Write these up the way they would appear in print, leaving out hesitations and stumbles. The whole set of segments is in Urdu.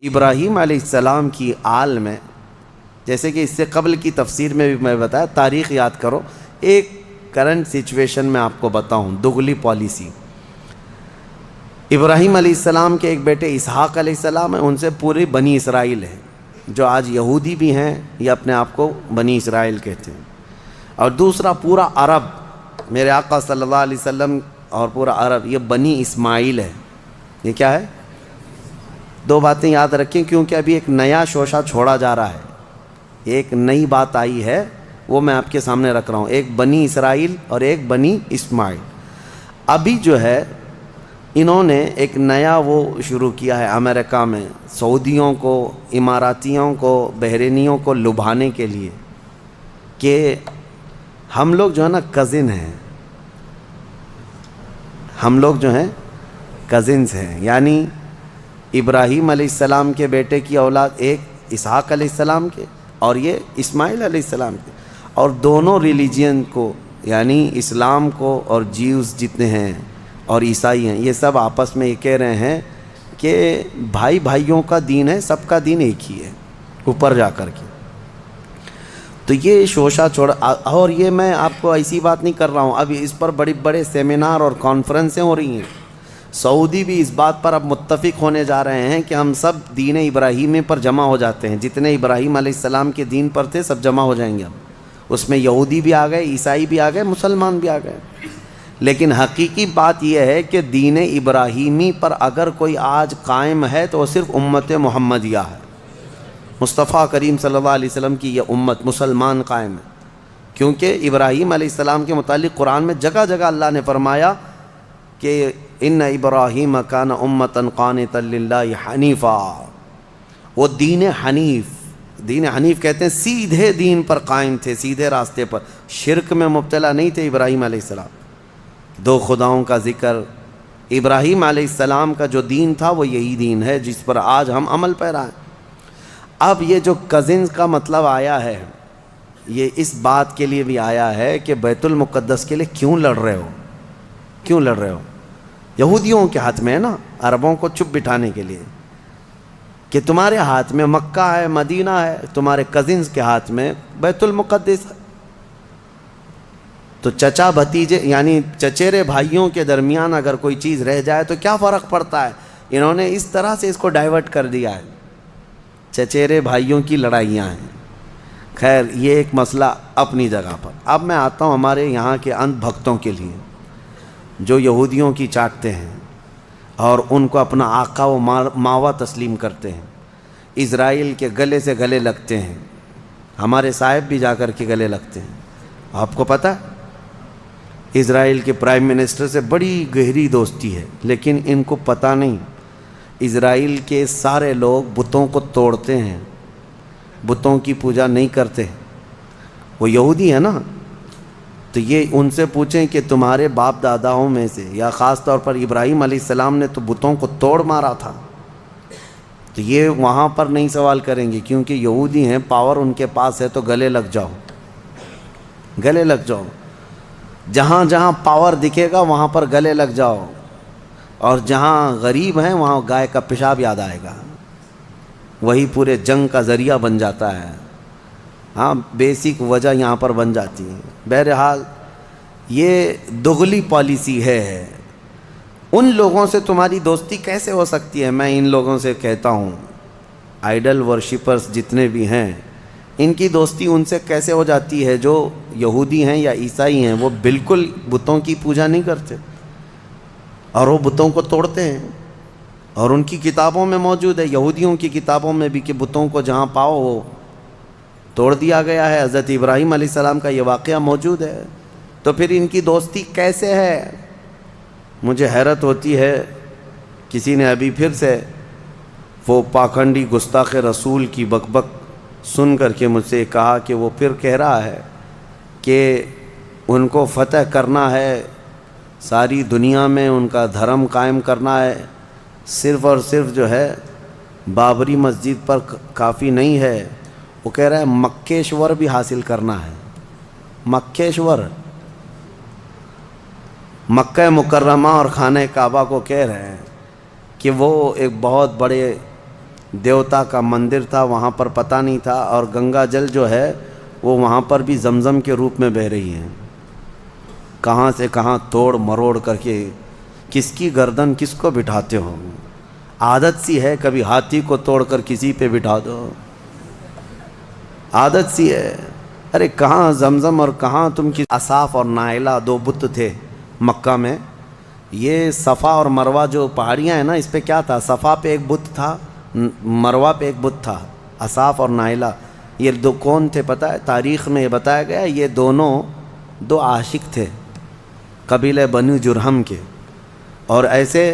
ابراہیم علیہ السلام کی آل میں، جیسے کہ اس سے قبل کی تفسیر میں بھی میں بتایا، تاریخ یاد کرو، ایک کرنٹ سچویشن میں آپ کو بتاؤں، دگلی پالیسی۔ ابراہیم علیہ السلام کے ایک بیٹے اسحاق علیہ السلام ہیں، ان سے پوری بنی اسرائیل ہے، جو آج یہودی بھی ہیں یا اپنے آپ کو بنی اسرائیل کہتے ہیں، اور دوسرا پورا عرب، میرے آقا صلی اللہ علیہ وسلم اور پورا عرب، یہ بنی اسماعیل ہے۔ یہ کیا ہے؟ دو باتیں یاد رکھیں، کیونکہ ابھی ایک نیا شوشہ چھوڑا جا رہا ہے، ایک نئی بات آئی ہے، وہ میں آپ کے سامنے رکھ رہا ہوں، ایک بنی اسرائیل اور ایک بنی اسماعیل۔ ابھی جو ہے انہوں نے ایک نیا وہ شروع کیا ہے امریکہ میں، سعودیوں کو، اماراتیوں کو، بحرینیوں کو لبھانے کے لیے، کہ ہم لوگ جو ہے نا کزن ہیں، ہم لوگ جو ہیں کزنز ہیں، یعنی ابراہیم علیہ السلام کے بیٹے کی اولاد ایک اسحاق علیہ السلام کے اور یہ اسماعیل علیہ السلام کے، اور دونوں ریلیجین کو، یعنی اسلام کو اور جیوز جتنے ہیں اور عیسائی ہیں، یہ سب آپس میں یہ کہہ رہے ہیں کہ بھائی بھائیوں کا دین ہے، سب کا دین ایک ہی ہے اوپر جا کر کے۔ تو یہ شوشہ چھوڑا، اور یہ میں آپ کو ایسی بات نہیں کر رہا ہوں، اب اس پر بڑے بڑے سیمینار اور کانفرنسیں ہو رہی ہیں، سعودی بھی اس بات پر اب متفق ہونے جا رہے ہیں کہ ہم سب دین ابراہیمی پر جمع ہو جاتے ہیں، جتنے ابراہیم علیہ السلام کے دین پر تھے سب جمع ہو جائیں گے اب، اس میں یہودی بھی آ گئے، عیسائی بھی آ گئے، مسلمان بھی آ گئے۔ لیکن حقیقی بات یہ ہے کہ دین ابراہیمی پر اگر کوئی آج قائم ہے تو وہ صرف امت محمدیہ ہے، مصطفیٰ کریم صلی اللہ علیہ وسلم کی یہ امت مسلمان قائم ہے، کیونکہ ابراہیم علیہ السلام کے متعلق قرآن میں جگہ جگہ اللہ نے فرمایا کہ ان ابراہیم کان امۃ قانتا للہ حنیفا، وہ دین حنیف، دین حنیف کہتے ہیں سیدھے دین پر قائم تھے، سیدھے راستے پر، شرک میں مبتلا نہیں تھے ابراہیم علیہ السلام، دو خداؤں کا ذکر۔ ابراہیم علیہ السلام کا جو دین تھا وہ یہی دین ہے جس پر آج ہم عمل پیرا ہیں۔ اب یہ جو کزنز کا مطلب آیا ہے، یہ اس بات کے لیے بھی آیا ہے کہ بیت المقدس کے لیے کیوں لڑ رہے ہو، کیوں لڑ رہے ہو؟ یہودیوں کے ہاتھ میں ہے نا، عربوں کو چپ بٹھانے کے لیے، کہ تمہارے ہاتھ میں مکہ ہے، مدینہ ہے، تمہارے کزنز کے ہاتھ میں بیت المقدس ہے، تو چچا بھتیجے یعنی چچیرے بھائیوں کے درمیان اگر کوئی چیز رہ جائے تو کیا فرق پڑتا ہے؟ انہوں نے اس طرح سے اس کو ڈائیورٹ کر دیا ہے، چچیرے بھائیوں کی لڑائیاں ہیں۔ خیر، یہ ایک مسئلہ اپنی جگہ پر۔ اب میں آتا ہوں ہمارے یہاں کے اندھ بھکتوں کے لیے، جو یہودیوں کی چاٹتے ہیں اور ان کو اپنا آقا و ماوا تسلیم کرتے ہیں، اسرائیل کے گلے سے گلے لگتے ہیں، ہمارے صاحب بھی جا کر کے گلے لگتے ہیں۔ آپ کو پتہ ہے اسرائیل کے پرائم منسٹر سے بڑی گہری دوستی ہے، لیکن ان کو پتہ نہیں اسرائیل کے سارے لوگ بتوں کو توڑتے ہیں، بتوں کی پوجا نہیں کرتے، وہ یہودی ہے نا۔ تو یہ ان سے پوچھیں کہ تمہارے باپ داداؤں میں سے، یا خاص طور پر ابراہیم علیہ السلام نے تو بتوں کو توڑ مارا تھا، تو یہ وہاں پر نہیں سوال کریں گے، کیونکہ یہودی ہیں، پاور ان کے پاس ہے، تو گلے لگ جاؤ، گلے لگ جاؤ، جہاں جہاں پاور دکھے گا وہاں پر گلے لگ جاؤ، اور جہاں غریب ہیں وہاں گائے کا پیشاب یاد آئے گا، وہی پورے جنگ کا ذریعہ بن جاتا ہے۔ ہاں، بیسک وجہ یہاں پر بن جاتی ہے۔ بہرحال یہ دغلی پالیسی ہے۔ ان لوگوں سے تمہاری دوستی کیسے ہو سکتی ہے؟ میں ان لوگوں سے کہتا ہوں، آئیڈل ورشپرز جتنے بھی ہیں، ان کی دوستی ان سے کیسے ہو جاتی ہے جو یہودی ہیں یا عیسائی ہیں؟ وہ بالکل بتوں کی پوجا نہیں کرتے، اور وہ بتوں کو توڑتے ہیں، اور ان کی کتابوں میں موجود ہے، یہودیوں کی کتابوں میں بھی، کہ بتوں کو جہاں پاؤ وہ توڑ دیا گیا ہے۔ حضرت ابراہیم علیہ السلام کا یہ واقعہ موجود ہے، تو پھر ان کی دوستی کیسے ہے؟ مجھے حیرت ہوتی ہے، کسی نے ابھی پھر سے وہ پاکھنڈی گستاخ رسول کی بک سن کر کے مجھ سے کہا کہ وہ پھر کہہ رہا ہے کہ ان کو فتح کرنا ہے، ساری دنیا میں ان کا دھرم قائم کرنا ہے، صرف اور صرف جو ہے بابری مسجد پر کافی نہیں ہے، وہ کہہ رہا ہے مکیشور بھی حاصل کرنا ہے۔ مکیشور، مکہ مکرمہ اور خانہ کعبہ کو کہہ رہے ہیں کہ وہ ایک بہت بڑے دیوتا کا مندر تھا، وہاں پر پتہ نہیں تھا، اور گنگا جل جو ہے وہ وہاں پر بھی زمزم کے روپ میں بہہ رہی ہے، کہاں سے کہاں توڑ مروڑ کر کے کس کی گردن کس کو بٹھاتے ہو. عادت سی ہے کبھی ہاتھی کو توڑ کر کسی پہ بٹھا دو، عادت سی ہے. ارے کہاں زمزم اور کہاں تم کی. اصاف اور نائلہ دو بت تھے مکہ میں. یہ صفا اور مروہ جو پہاڑیاں ہیں نا، اس پہ کیا تھا؟ صفا پہ ایک بت تھا، مروہ پہ ایک بت تھا. اصاف اور نائلہ یہ دو کون تھے پتہ ہے؟ تاریخ میں یہ بتایا گیا یہ دونوں دو عاشق تھے قبیلہ بنو جرہم کے، اور ایسے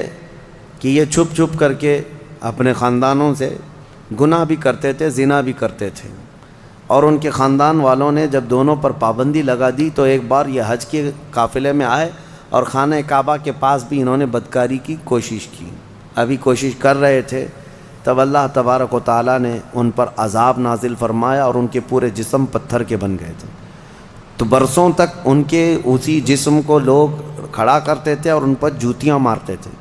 کہ یہ چھپ چھپ کر کے اپنے خاندانوں سے گناہ بھی کرتے تھے، زنا بھی کرتے تھے. اور ان کے خاندان والوں نے جب دونوں پر پابندی لگا دی تو ایک بار یہ حج کے قافلے میں آئے اور خانہ کعبہ کے پاس بھی انہوں نے بدکاری کی کوشش کی. ابھی کوشش کر رہے تھے تب اللہ تبارک و تعالیٰ نے ان پر عذاب نازل فرمایا اور ان کے پورے جسم پتھر کے بن گئے تھے. تو برسوں تک ان کے اسی جسم کو لوگ کھڑا کرتے تھے اور ان پر جوتیاں مارتے تھے.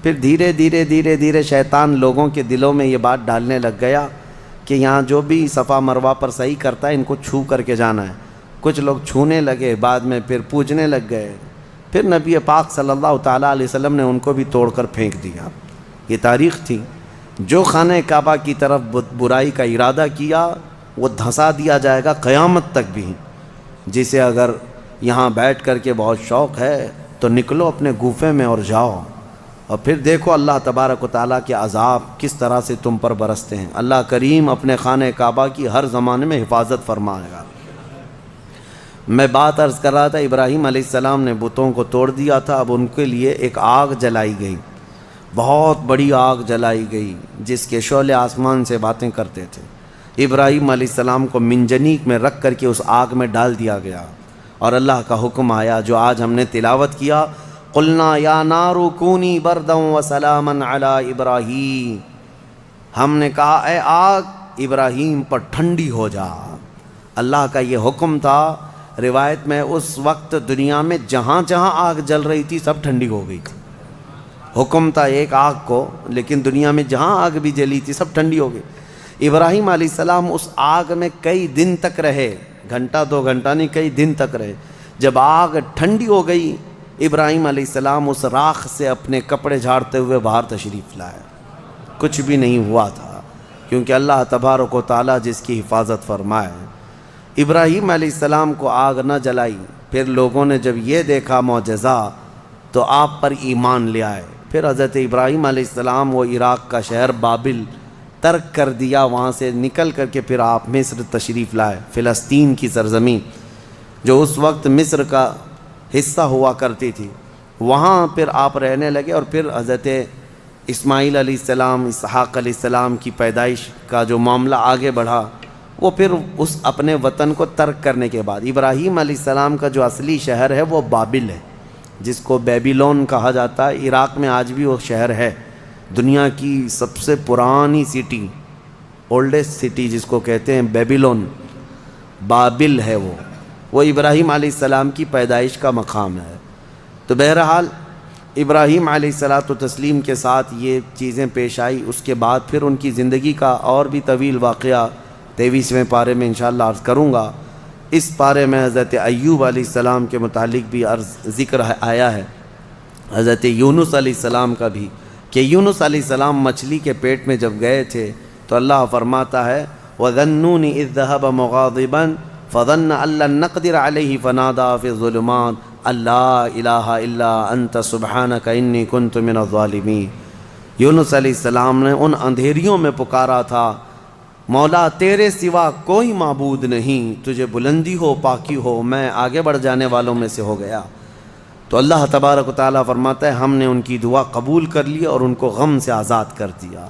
پھر دھیرے دھیرے دھیرے دھیرے شیطان لوگوں کے دلوں میں یہ بات ڈالنے لگ گیا کہ یہاں جو بھی صفا مروہ پر صحیح کرتا ہے ان کو چھو کر کے جانا ہے. کچھ لوگ چھونے لگے، بعد میں پھر پوجنے لگ گئے. پھر نبی پاک صلی اللہ تعالیٰ علیہ وسلم نے ان کو بھی توڑ کر پھینک دیا. یہ تاریخ تھی. جو خانہ کعبہ کی طرف برائی کا ارادہ کیا وہ دھنسا دیا جائے گا قیامت تک بھی. جسے اگر یہاں بیٹھ کر کے بہت شوق ہے تو نکلو اپنے گوفے میں اور جاؤ، اور پھر دیکھو اللہ تبارک و تعالیٰ کے عذاب کس طرح سے تم پر برستے ہیں. اللہ کریم اپنے خانہ کعبہ کی ہر زمانے میں حفاظت فرمائے گا. میں بات عرض کر رہا تھا ابراہیم علیہ السلام نے بتوں کو توڑ دیا تھا. اب ان کے لیے ایک آگ جلائی گئی، بہت بڑی آگ جلائی گئی جس کے شعلے آسمان سے باتیں کرتے تھے. ابراہیم علیہ السلام کو منجنیق میں رکھ کر کے اس آگ میں ڈال دیا گیا، اور اللہ کا حکم آیا جو آج ہم نے تلاوت کیا، قلنا یا نار کونی بردا وسلاما علی ابراہیم. ہم نے کہا اے آگ ابراہیم پر ٹھنڈی ہو جا. اللہ کا یہ حکم تھا. روایت میں اس وقت دنیا میں جہاں جہاں آگ جل رہی تھی سب ٹھنڈی ہو گئی تھی. حکم تھا ایک آگ کو، لیکن دنیا میں جہاں آگ بھی جلی تھی سب ٹھنڈی ہو گئی. ابراہیم علیہ السلام اس آگ میں کئی دن تک رہے، گھنٹہ دو گھنٹہ نہیں، کئی دن تک رہے. جب آگ ٹھنڈی ہو گئی ابراہیم علیہ السلام اس راکھ سے اپنے کپڑے جھاڑتے ہوئے باہر تشریف لائے. کچھ بھی نہیں ہوا تھا کیونکہ اللہ تبارک و تعالیٰ جس کی حفاظت فرمائے. ابراہیم علیہ السلام کو آگ نہ جلائی. پھر لوگوں نے جب یہ دیکھا معجزہ تو آپ پر ایمان لے آئے. پھر حضرت ابراہیم علیہ السلام وہ عراق کا شہر بابل ترک کر دیا، وہاں سے نکل کر کے پھر آپ مصر تشریف لائے، فلسطین کی سرزمین جو اس وقت مصر کا حصہ ہوا کرتی تھی. وہاں پھر آپ رہنے لگے، اور پھر حضرت اسماعیل علیہ السلام، اسحاق علیہ السلام کی پیدائش کا جو معاملہ آگے بڑھا، وہ پھر اس اپنے وطن کو ترک کرنے کے بعد ابراہیم علیہ السلام کا جو اصلی شہر ہے وہ بابل ہے، جس کو بیبیلون کہا جاتا ہے. عراق میں آج بھی وہ شہر ہے. دنیا کی سب سے پرانی سٹی، اولڈسٹ سٹی جس کو کہتے ہیں بیبیلون، بابل ہے. وہ ابراہیم علیہ السلام کی پیدائش کا مقام ہے. تو بہرحال ابراہیم علیہ الصلاۃ والتسلیم کے ساتھ یہ چیزیں پیش آئی. اس کے بعد پھر ان کی زندگی کا اور بھی طویل واقعہ 23ویں پارے میں انشاءاللہ عرض کروں گا. اس پارے میں حضرت ایوب علیہ السلام کے متعلق بھی ذکر آیا ہے، حضرت یونس علیہ السلام کا بھی، کہ یونس علیہ السلام مچھلی کے پیٹ میں جب گئے تھے تو اللہ فرماتا ہے وَذَنُّونِ إِذْ ذَهَبَ مُغَاضِبًا فَظَنَّ أَن لَّن نَّقْدِرَ عَلَيْهِ فَنَادَىٰ فِي الظُّلُمَاتِ أَن لَّا إِلَٰهَ إِلَّا أَنتَ سُبْحَانَكَ إِنِّي كُنتُ مِنَ الظَّالِمِينَ. یونس علیہ السلام نے ان اندھیریوں میں پکارا تھا، مولا تیرے سوا کوئی معبود نہیں، تجھے بلندی ہو پاکی ہو، میں آگے بڑھ جانے والوں میں سے ہو گیا. تو اللہ تبارک و تعالیٰ فرماتا ہے ہم نے ان کی دعا قبول کر لی اور ان کو غم سے آزاد کر دیا.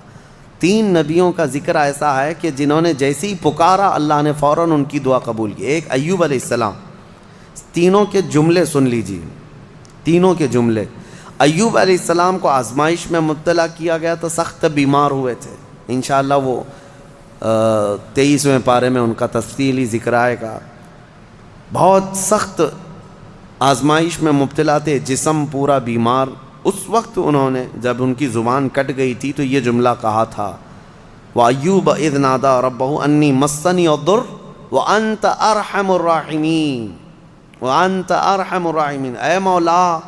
3 نبیوں کا ذکر ایسا ہے کہ جنہوں نے جیسے ہی پکارا اللہ نے فوراً ان کی دعا قبول کی. ایک ایوب علیہ السلام. تینوں کے جملے سن لیجیے، تینوں کے جملے. ایوب علیہ السلام کو آزمائش میں مبتلا کیا گیا تو سخت بیمار ہوئے تھے. انشاءاللہ وہ 23ویں پارے میں ان کا تفصیلی ذکر آئے گا. بہت سخت آزمائش میں مبتلا تھے، جسم پورا بیمار. اس وقت انہوں نے جب ان کی زبان کٹ گئی تھی تو یہ جملہ کہا تھا وَأَيُّوبَ إِذْ نَادَى رَبَّهُ أَنِّي مَسَّنِيَ الضُّرُّ وَأَنْتَ أَرْحَمُ الرَّاحِمِينَ وَأَنْتَ أَرْحَمُ الرَّاحِمِينَ، اے مولا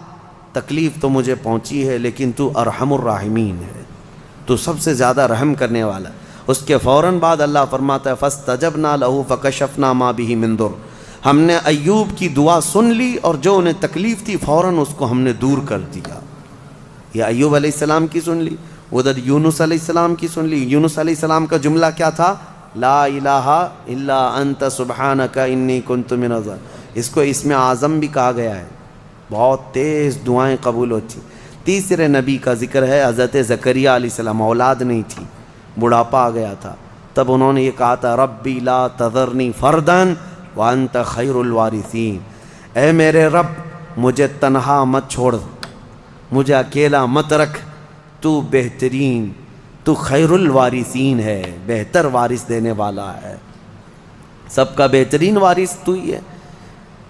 تکلیف تو مجھے پہنچی ہے لیکن تو ارحم الراحمین ہے، تو سب سے زیادہ رحم کرنے والا۔ اس کے فوراً بعد اللہ فرماتا ہے فَاسْتَجَبْنَا لَهُ فَكَشَفْنَا مَا بِهِ مِن ضُرٍّ، ہم نے ایوب کی دعا سن لی اور جو انہیں تکلیف تھی فوراً اس کو ہم نے دور کر دیا۔ یہ ایوب علیہ السلام کی سن لی، ادھر یونس علیہ السلام کی سن لی۔ یونس علیہ السلام کا جملہ کیا تھا؟ لا الہ الا انت سبحانک انی کنت من الظالمین۔ اس کو اسم اعظم بھی کہا گیا ہے، بہت تیز دعائیں قبول ہوتی۔ تیسرے نبی کا ذکر ہے، حضرت زکریا علیہ السلام، اولاد نہیں تھی، بڑھاپا آ گیا تھا، تب انہوں نے یہ کہا تھا ربی لا تذرنی فردن وانت خیر الوارثین، اے میرے رب مجھے تنہا مت چھوڑ، مجھے اکیلا مت رکھ، تو بہترین، تو خیر الوارثین ہے، بہتر وارث دینے والا ہے، سب کا بہترین وارث تو ہی ہے۔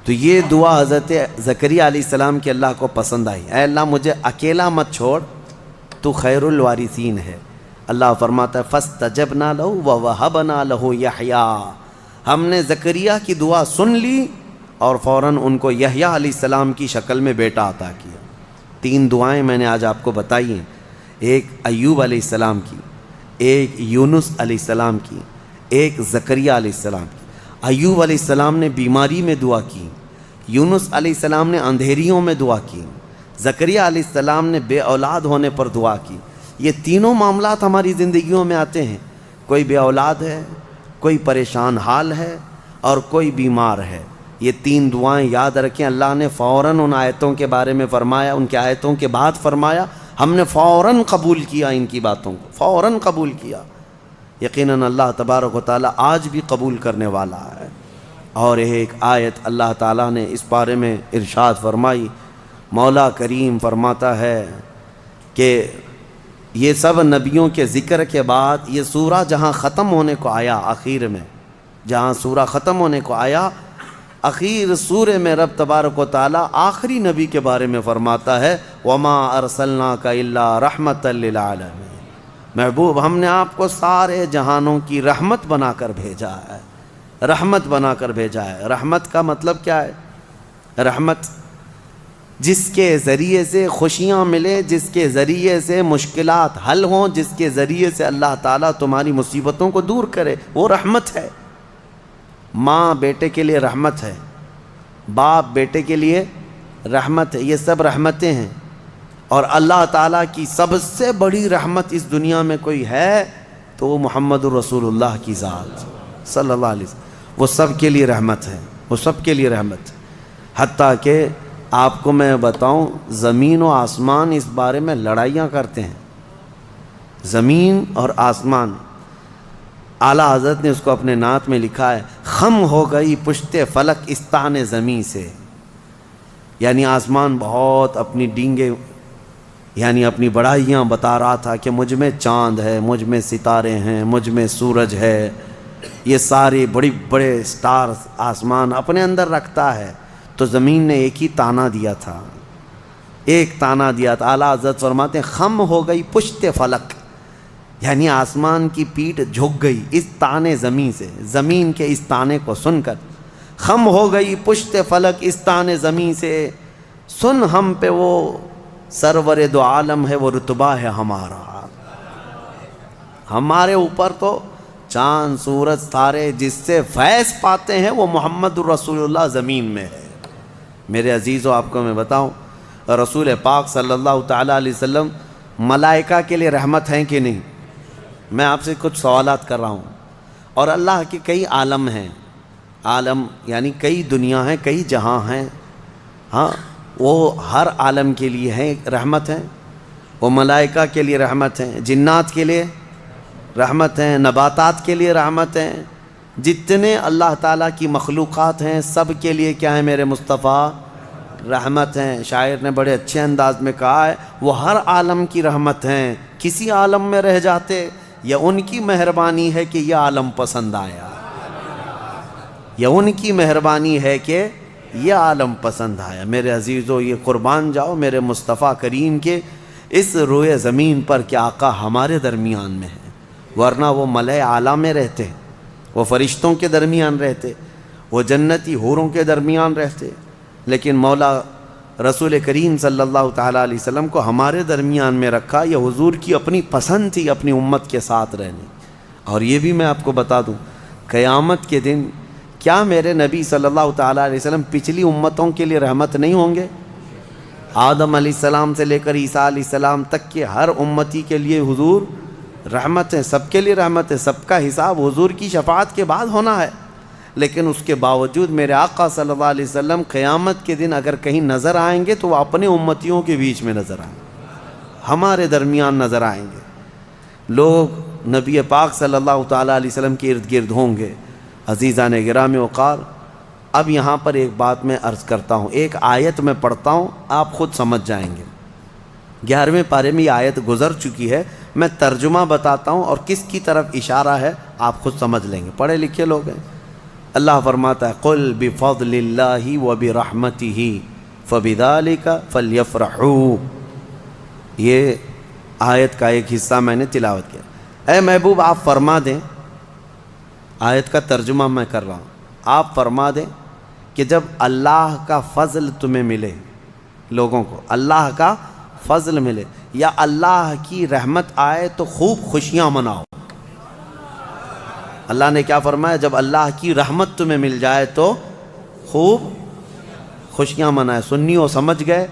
تو یہ دعا حضرت زکریا علیہ السلام کی اللہ کو پسند آئی، اے اللہ مجھے اکیلا مت چھوڑ، تو خیر الوارثین ہے۔ اللہ فرماتا ہے فَاسْتَجَبْنَا لَهُ وَوَهَبْنَا لَهُ يَحْيَىٰ، ہم نے زکریا کی دعا سن لی اور فوراً ان کو یحییٰ علیہ السلام کی شکل میں بیٹا عطا کیا۔ تین دعائیں میں نے آج آپ کو بتائی ہیں، ایک ایوب علیہ السلام کی، ایک یونس علیہ السلام کی، ایک زکریا علیہ السلام کی۔ ایوب علیہ السلام نے بیماری میں دعا کی، یونس علیہ السلام نے اندھیریوں میں دعا کی، زکریا علیہ السلام نے بے اولاد ہونے پر دعا کی۔ یہ تینوں معاملات ہماری زندگیوں میں آتے ہیں، کوئی بے اولاد ہے، کوئی پریشان حال ہے اور کوئی بیمار ہے۔ یہ تین دعائیں یاد رکھیں، اللہ نے فوراً ان آیتوں کے بارے میں فرمایا، ان کے آیتوں کے بعد فرمایا، ہم نے فوراً قبول کیا، ان کی باتوں کو فوراً قبول کیا۔ یقیناً اللہ تبارک و تعالیٰ آج بھی قبول کرنے والا ہے۔ اور ایک آیت اللہ تعالیٰ نے اس بارے میں ارشاد فرمائی، مولا کریم فرماتا ہے کہ یہ سب نبیوں کے ذکر کے بعد یہ سورہ جہاں ختم ہونے کو آیا، آخر میں جہاں سورہ ختم ہونے کو آیا، اخیر سورہ میں رب تبارک و تعالیٰ آخری نبی کے بارے میں فرماتا ہے وَمَا أَرْسَلْنَاكَ إِلَّا رَحْمَةً لِّلْعَالَمِينَ، محبوب ہم نے آپ کو سارے جہانوں کی رحمت بنا کر بھیجا ہے، رحمت بنا کر بھیجا ہے۔ رحمت کا مطلب کیا ہے؟ رحمت جس کے ذریعے سے خوشیاں ملے، جس کے ذریعے سے مشکلات حل ہوں، جس کے ذریعے سے اللہ تعالیٰ تمہاری مصیبتوں کو دور کرے، وہ رحمت ہے۔ ماں بیٹے کے لیے رحمت ہے، باپ بیٹے کے لیے رحمت ہے، یہ سب رحمتیں ہیں۔ اور اللہ تعالیٰ کی سب سے بڑی رحمت اس دنیا میں کوئی ہے تو وہ محمد الرسول اللہ کی ذات صلی اللہ علیہ وسلم، وہ سب کے لیے رحمت ہے، وہ سب کے لیے رحمت ہے۔ حتیٰ کہ آپ کو میں بتاؤں، زمین و آسمان اس بارے میں لڑائیاں کرتے ہیں، زمین اور آسمان۔ اعلیٰ حضرت نے اس کو اپنے نعت میں لکھا ہے، خم ہو گئی پشت فلک استان زمین سے، یعنی آسمان بہت اپنی ڈینگیں، یعنی اپنی بڑائیاں بتا رہا تھا کہ مجھ میں چاند ہے، مجھ میں ستارے ہیں، مجھ میں سورج ہے، یہ سارے بڑے بڑے سٹارز آسمان اپنے اندر رکھتا ہے۔ تو زمین نے ایک ہی تانا دیا تھا، ایک تانا دیا تھا۔ اعلیٰ حضرت فرماتے ہیں خم ہو گئی پشت فلک، یعنی آسمان کی پیٹھ جھک گئی اس تانے زمین سے، زمین کے اس تانے کو سن کر۔ خم ہو گئی پشت فلک اس تانے زمین سے، سن ہم پہ وہ سرور دو عالم ہے، وہ رتبہ ہے ہمارا۔ ہمارے اوپر تو چاند سورج ستارے جس سے فیض پاتے ہیں وہ محمد الرسول اللہ زمین میں ہے۔ میرے عزیزو آپ کو میں بتاؤں، رسول پاک صلی اللہ تعالیٰ علیہ وسلم ملائکہ کے لیے رحمت ہیں کہ نہیں؟ میں آپ سے کچھ سوالات کر رہا ہوں۔ اور اللہ کے کئی عالم ہیں، عالم یعنی کئی دنیا ہیں، کئی جہاں ہیں، ہاں وہ ہر عالم کے لیے ہیں رحمت ہیں، وہ ملائکہ کے لیے رحمت ہیں، جنات کے لیے رحمت ہیں، نباتات کے لیے رحمت ہیں، جتنے اللہ تعالیٰ کی مخلوقات ہیں سب کے لیے کیا ہے میرے مصطفیٰ؟ رحمت ہیں۔ شاعر نے بڑے اچھے انداز میں کہا ہے وہ ہر عالم کی رحمت ہیں، کسی عالم میں رہ جاتے یا ان کی مہربانی ہے کہ یہ عالم پسند آیا، یا ان کی مہربانی ہے کہ یہ عالم پسند آیا۔ میرے عزیزو یہ قربان جاؤ میرے مصطفیٰ کریم کے اس روئے زمین پر کہ آقا ہمارے درمیان میں ہے، ورنہ وہ ملائے اعلیٰ میں رہتے، وہ فرشتوں کے درمیان رہتے، وہ جنتی حوروں کے درمیان رہتے، لیکن مولا رسول کریم صلی اللہ تعالیٰ علیہ وسلم کو ہمارے درمیان میں رکھا۔ یہ حضور کی اپنی پسند تھی اپنی امت کے ساتھ رہنے۔ اور یہ بھی میں آپ کو بتا دوں، قیامت کے دن کیا میرے نبی صلی اللہ تعالیٰ علیہ وسلم پچھلی امتوں کے لیے رحمت نہیں ہوں گے؟ آدم علیہ السلام سے لے کر عیسیٰ علیہ السلام تک کے ہر امتی کے لیے حضور رحمت ہے، سب کے لیے رحمت ہے، سب کا حساب حضور کی شفاعت کے بعد ہونا ہے۔ لیکن اس کے باوجود میرے آقا صلی اللہ علیہ وسلم قیامت کے دن اگر کہیں نظر آئیں گے تو وہ اپنے امتیوں کے بیچ میں نظر آئیں گے، ہمارے درمیان نظر آئیں گے۔ لوگ نبی پاک صلی اللہ تعالیٰ علیہ وسلم کے ارد گرد ہوں گے۔ عزیزان گرامی وقار، اب یہاں پر ایک بات میں عرض کرتا ہوں، ایک آیت میں پڑھتا ہوں، آپ خود سمجھ جائیں گے۔ 11ویں پارے میں یہ آیت گزر چکی ہے، میں ترجمہ بتاتا ہوں اور کس کی طرف اشارہ ہے آپ خود سمجھ لیں گے، پڑھے لکھے لوگ ہیں۔ اللہ فرماتا ہے قل بفضل اللہ وبرحمتہ فبذلک فلیفرحوا۔ یہ آیت کا ایک حصہ میں نے تلاوت کیا۔ اے محبوب آپ فرما دیں، آیت کا ترجمہ میں کر رہا ہوں، آپ فرما دیں کہ جب اللہ کا فضل تمہیں ملے، لوگوں کو اللہ کا فضل ملے یا اللہ کی رحمت آئے تو خوب خوشیاں مناؤ۔ اللہ نے کیا فرمایا؟ جب اللہ کی رحمت تمہیں مل جائے تو خوب خوشیاں منائے۔ سنیو سمجھ گئے؟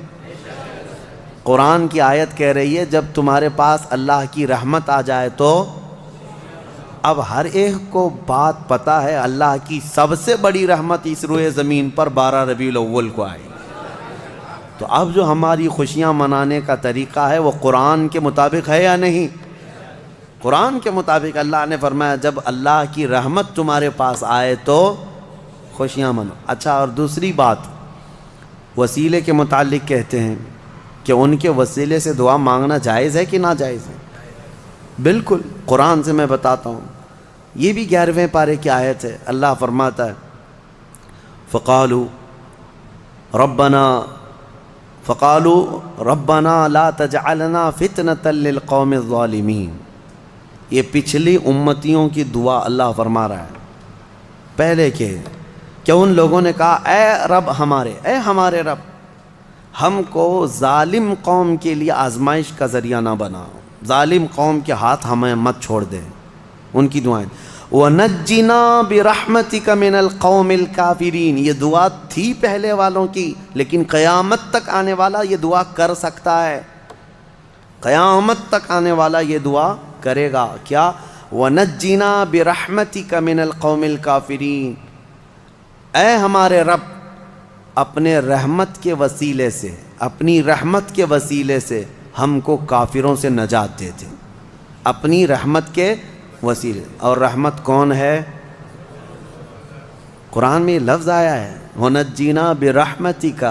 قرآن کی آیت کہہ رہی ہے جب تمہارے پاس اللہ کی رحمت آ جائے تو، اب ہر ایک کو بات پتہ ہے اللہ کی سب سے بڑی رحمت اس روئے زمین پر 12 ربیع الاول کو آئی۔ تو اب جو ہماری خوشیاں منانے کا طریقہ ہے وہ قرآن کے مطابق ہے یا نہیں؟ قرآن کے مطابق اللہ نے فرمایا جب اللہ کی رحمت تمہارے پاس آئے تو خوشیاں منو۔ اچھا، اور دوسری بات، وسیلے کے متعلق کہتے ہیں کہ ان کے وسیلے سے دعا مانگنا جائز ہے کہ ناجائز ہے؟ بالکل، قرآن سے میں بتاتا ہوں، یہ بھی 11ویں پارے کی آیت ہے۔ اللہ فرماتا ہے فقالوا ربنا لا تجعلنا فتنة للقوم الظالمین۔ یہ پچھلی امتیوں کی دعا اللہ فرما رہا ہے پہلے کہ ان لوگوں نے کہا اے رب ہمارے، اے ہمارے رب، ہم کو ظالم قوم کے لیے آزمائش کا ذریعہ نہ بنا، ظالم قوم کے ہاتھ ہمیں مت چھوڑ دیں۔ ان کی دعائیں وَنَجِّنَا بِرَحْمَتِكَ مِنَ الْقَوْمِ الْكَافِرِينَ، یہ دعا تھی پہلے والوں کی، لیکن قیامت تک آنے والا یہ دعا کر سکتا ہے، قیامت تک آنے والا یہ دعا کرے گا۔ کیا؟ وَنَجِّنَا بِرَحْمَتِكَ مِنَ الْقَوْمِ الْكَافِرِينَ، اے ہمارے رب اپنے رحمت کے وسیلے سے، اپنی رحمت کے وسیلے سے ہم کو کافروں سے نجات دے دے، اپنی رحمت کے وسیلے۔ اور رحمت کون ہے؟ قرآن میں یہ لفظ آیا ہے وَنَجِّنَا بِرَحْمَتِكَ،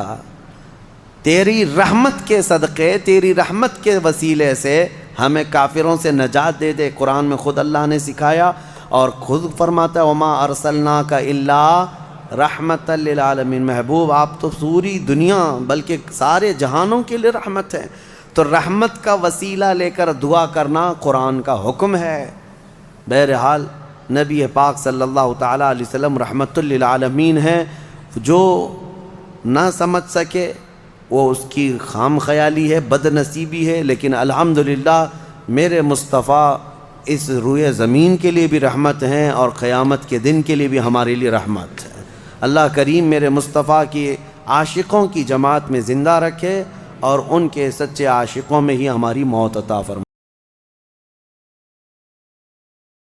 تیری رحمت کے صدقے، تیری رحمت کے وسیلے سے ہمیں کافروں سے نجات دے دے۔ قرآن میں خود اللہ نے سکھایا اور خود فرماتا ہے وَمَا أَرْسَلْنَاكَ إِلَّا رَحْمَةً لِلْعَالَمِينَ، محبوب آپ تو پوری دنیا بلکہ سارے جہانوں کے لیے رحمت ہے۔ تو رحمت کا وسیلہ لے کر دعا کرنا قرآن کا حکم ہے۔ بہرحال نبی پاک صلی اللہ تعالیٰ علیہ وسلم رحمت للعالمین ہیں، جو نہ سمجھ سکے وہ اس کی خام خیالی ہے، بد نصیبی ہے، لیکن الحمدللہ میرے مصطفیٰ اس روئے زمین کے لیے بھی رحمت ہیں اور قیامت کے دن کے لیے بھی ہمارے لیے رحمت ہے۔ اللہ کریم میرے مصطفیٰ کی عاشقوں کی جماعت میں زندہ رکھے اور ان کے سچے عاشقوں میں ہی ہماری موت عطا فرمائے۔